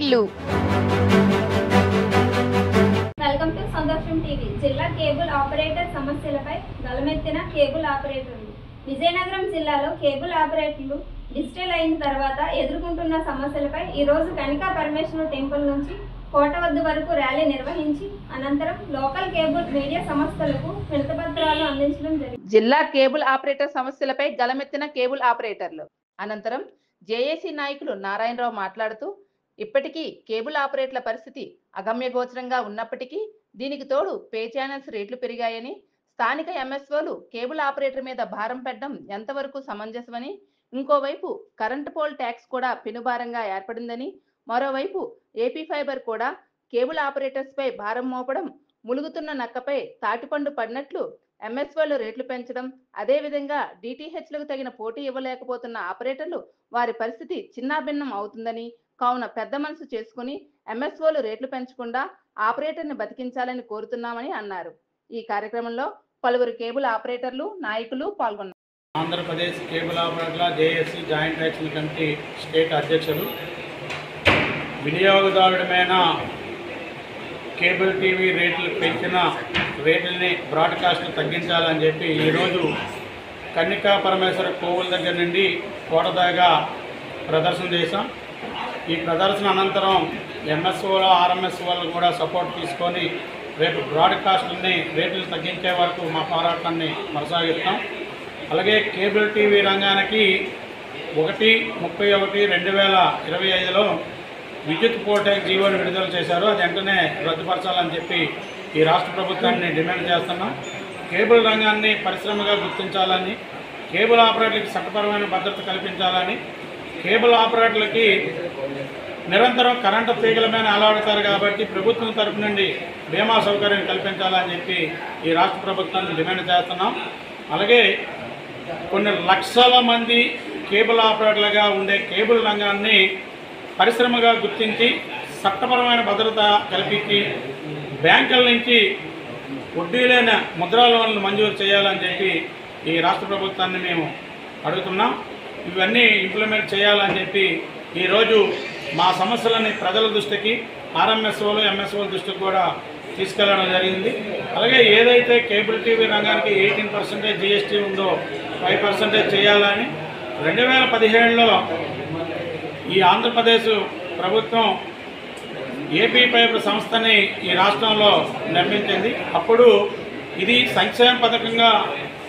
ఇల్లు. Welcome to సంతోషం TV. జిల్లా కేబుల్ ఆపరేటర్ సమస్యలపై గలమెత్తిన కేబుల్ ఆపరేటర్లు. విజయనగరం జిల్లాలో కేబుల్ ఆపరేటర్లు డిజిటల్ అయిన తర్వాత ఎదుర్కొంటున్న సమస్యలపై ఈ రోజు కనికా పరమేశ్వర టెంపుల్ నుంచి కోట వద్ద వరకు ర్యాలీ నిర్వహించి అనంతరం లోకల్ కేబుల్ మీడియా సంస్థలకు వినతిపత్రాలు అందించడం జరిగింది. జిల్లా కేబుల్ ఆపరేటర్ సమస్యలపై గలమెత్తిన కేబుల్ ఆపరేటర్లు. అనంతరం జేఏసీ నాయకులు నారాయణరావు మాట్లాడుతూ, ఇప్పటికీ కేబుల్ ఆపరేటర్ల పరిస్థితి అగమ్యగోచరంగా ఉన్నప్పటికీ దీనికి తోడు పే ఛానల్స్ రేట్లు పెరిగాయని, స్థానిక ఎంఎస్ఓలు కేబుల్ ఆపరేటర్ మీద భారం పెట్టడం ఎంతవరకు సమంజసమని, ఇంకోవైపు కరెంటు పోల్ ట్యాక్స్ కూడా పెనుభారంగా ఏర్పడిందని, మరోవైపు ఏపీ ఫైబర్ కూడా కేబుల్ ఆపరేటర్స్ పై భారం మోపడం, ములుగుతున్న నక్కపై తాటిపండు పడినట్లు ఎంఎస్ఓలు రేట్లు పెంచడం, అదేవిధంగా డిటిహెచ్లకు తగిన పోటీ ఇవ్వలేకపోతున్న ఆపరేటర్లు వారి పరిస్థితి చిన్నాభిన్నం అవుతుందని, కావున పెద్ద మనసు చేసుకుని ఎంఎస్ఓలు రేట్లు పెంచకుండా ఆపరేటర్ని బతికించాలని కోరుతున్నామని అన్నారు. ఈ కార్యక్రమంలో పలువురు కేబుల్ ఆపరేటర్లు, నాయకులు పాల్గొన్నారు. ఆంధ్రప్రదేశ్ కేబుల్ ఆపరేటర్ల JAC joint action committee state అధ్యక్షులు, వినియోగదారుడమైన కేబుల్ టీవీ రేట్లు పెంచిన రేట్లని బ్రాడ్కాస్ట్ తగ్గించాలని చెప్పి ఈరోజు కన్నికా పరమేశ్వర కోవుల దగ్గర నుండి కోట దాకా ప్రదర్శన చేశాం. ఈ ప్రదర్శన అనంతరం ఎంఎస్ఓల ఆర్ఎంఎస్ఓలు కూడా సపోర్ట్ తీసుకొని రేపు బ్రాడ్కాస్ట్ని రేట్లు తగ్గించే వరకు మా పోరాటాన్ని కొనసాగిస్తాం. అలాగే కేబుల్ టీవీ రంగానికి 1/31/2025లో విద్యుత్ పోల్ ట్యాక్స్ జీవోని విడుదల చేశారు. అది వెంటనే రద్దుపరచాలని చెప్పి ఈ రాష్ట్ర ప్రభుత్వాన్ని డిమాండ్ చేస్తున్నాం. కేబుల్ రంగాన్ని పరిశ్రమగా గుర్తించాలని, కేబుల్ ఆపరేటర్లకి చట్టపరమైన భద్రత కల్పించాలని, కేబుల్ ఆపరేటర్లకి నిరంతరం కరెంటు తీగల మీద అలవాడతారు కాబట్టి ప్రభుత్వం తరపు నుండి బీమా సౌకర్యం కల్పించాలని చెప్పి ఈ రాష్ట్ర ప్రభుత్వాన్ని డిమాండ్ చేస్తున్నాం. అలాగే కొన్ని లక్షల మంది కేబుల్ ఆపరేటర్లుగా ఉండే కేబుల్ రంగాన్ని పరిశ్రమగా గుర్తించి చట్టపరమైన భద్రత కల్పించి బ్యాంకుల నుంచి వడ్డీ లేని ముద్రా లోన్లు మంజూరు చేయాలని చెప్పి ఈ రాష్ట్ర ప్రభుత్వాన్ని మేము అడుగుతున్నాం. ఇవన్నీ ఇంప్లిమెంట్ చేయాలని చెప్పి ఈరోజు మా సమస్యలని ప్రజల దృష్టికి, ఆర్ఎంఎస్ఓలు ఎంఎస్ఓల దృష్టికి కూడా తీసుకెళ్లడం జరిగింది. అలాగే ఏదైతే కేబుల్ టీవీ రంగానికి 18% జీఎస్టీ ఉందో 5% చేయాలని 2017లో ఈ ఆంధ్రప్రదేశ్ ప్రభుత్వం ఏపీ ఫైబర్ సంస్థని ఈ రాష్ట్రంలో నిర్మించింది. అప్పుడు ఇది సంక్షేమ పథకంగా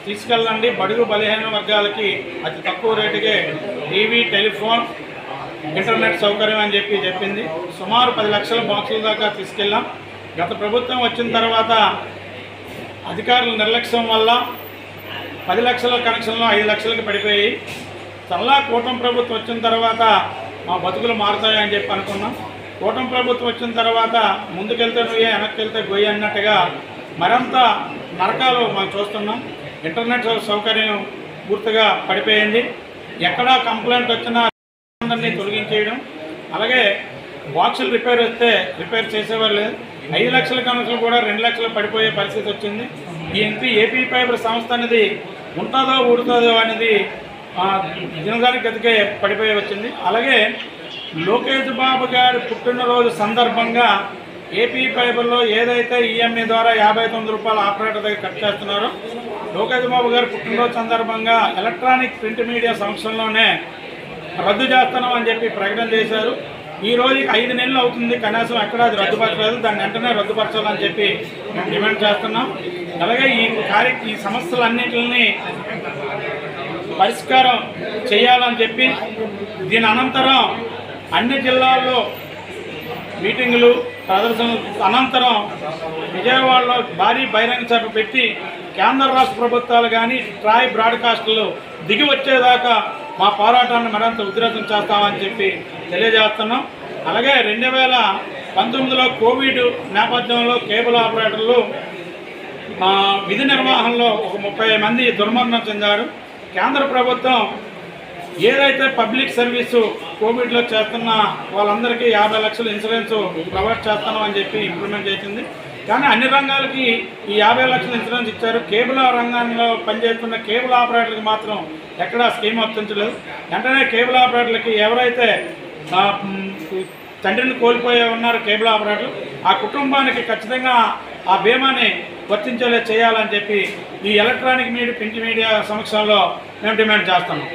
తీసుకెళ్ళండి, బడుగు బలహీన వర్గాలకి అతి తక్కువ రేటుకే టీవీ, టెలిఫోన్, ఇంటర్నెట్ సౌకర్యం అని చెప్పి చెప్పింది. సుమారు 10 లక్షల బాక్సుల దాకా తీసుకెళ్ళాం. గత ప్రభుత్వం వచ్చిన తర్వాత అధికారుల నిర్లక్ష్యం వల్ల 10 లక్షల కనెక్షన్లు 5 లక్షలకు పడిపోయి, చల్లా కూటమి ప్రభుత్వం వచ్చిన తర్వాత మా బతుకులు మారుతాయని చెప్పి అనుకున్నాం. కూటమి ప్రభుత్వం వచ్చిన తర్వాత ముందుకెళ్తే నువ్వే, వెనక్కి వెళ్తే గొయ్యి అన్నట్టుగా మరింత నరకాలు మనం చూస్తున్నాం. ఇంటర్నెట్ సౌకర్యం పూర్తిగా పడిపోయింది. ఎక్కడా కంప్లైంట్ వచ్చినా అందరినీ తొలగించేయడం, అలాగే బాక్సులు రిపేర్ వస్తే రిపేర్ చేసేవారు లేదు. 5 లక్షల కనెక్షన్లు కూడా 2 లక్షలు పడిపోయే పరిస్థితి వచ్చింది. ఈ ఏపీ ఫైబర్ సంస్థ అనేది ఉంటుందో ఊడుతుందో అనేది దినదానికి గతికే పడిపోయి వచ్చింది. అలాగే లోకేష్ బాబు గారి పుట్టినరోజు సందర్భంగా ఏపీ ఫైబర్లో ఏదైతే ఈఎంఐ ద్వారా 59 రూపాయలు ఆపరేటర్ దగ్గర కట్ చేస్తున్నారో, లోకేష్ బాబు గారి పుట్టినరోజు సందర్భంగా ఎలక్ట్రానిక్ ప్రింట్ మీడియా సంస్థల్లోనే రద్దు చేస్తున్నాం అని చెప్పి ప్రకటన చేశారు. ఈ రోజుకి 5 నెలలు అవుతుంది, కనీసం ఎక్కడ అది రద్దుపరచలేదు. దాన్ని వెంటనే రద్దుపరచాలని చెప్పి మేము డిమాండ్ చేస్తున్నాం. అలాగే ఈ సమస్యలన్నింటినీ పరిష్కారం చేయాలని చెప్పి దీని అనంతరం అన్ని జిల్లాల్లో మీటింగులు, ప్రదర్శనలు అనంతరం విజయవాడలో భారీ బహిరంగ సభ పెట్టి కేంద్ర రాష్ట్ర ప్రభుత్వాలు కానీ ట్రాయ్ బ్రాడ్కాస్టులు దిగి వచ్చేదాకా మా పోరాటాన్ని మరింత ఉధృతం చేస్తామని చెప్పి తెలియజేస్తున్నాం. అలాగే 2019లో కోవిడ్ నేపథ్యంలో కేబుల్ ఆపరేటర్లు విధి నిర్వహణలో ఒక 30 మంది దుర్మరణం చెందారు. కేంద్ర ప్రభుత్వం ఏదైతే పబ్లిక్ సర్వీసు కోవిడ్లో చేస్తున్న వాళ్ళందరికీ 50 లక్షల ఇన్సూరెన్స్ ప్రొవైడ్ చేస్తాను అని చెప్పి ఇంప్లిమెంట్ చేసింది. కానీ అన్ని రంగాలకి ఈ 50 లక్షల ఇన్సూరెన్స్ ఇచ్చారు. కేబుల్ రంగంలో పనిచేస్తున్న కేబుల్ ఆపరేటర్కి మాత్రం ఎక్కడా స్కీమ్ వర్తించలేదు. వెంటనే కేబుల్ ఆపరేటర్లకి ఎవరైతే తండ్రిని కోల్పోయే ఉన్నారు కేబుల్ ఆపరేటర్లు. ఆ కుటుంబానికి ఖచ్చితంగా ఆ బీమాని వర్తించేలా చేయాలని చెప్పి ఈ ఎలక్ట్రానిక్ మీడియా, ప్రింట్ మీడియా సమక్షంలో మేము డిమాండ్ చేస్తున్నాం.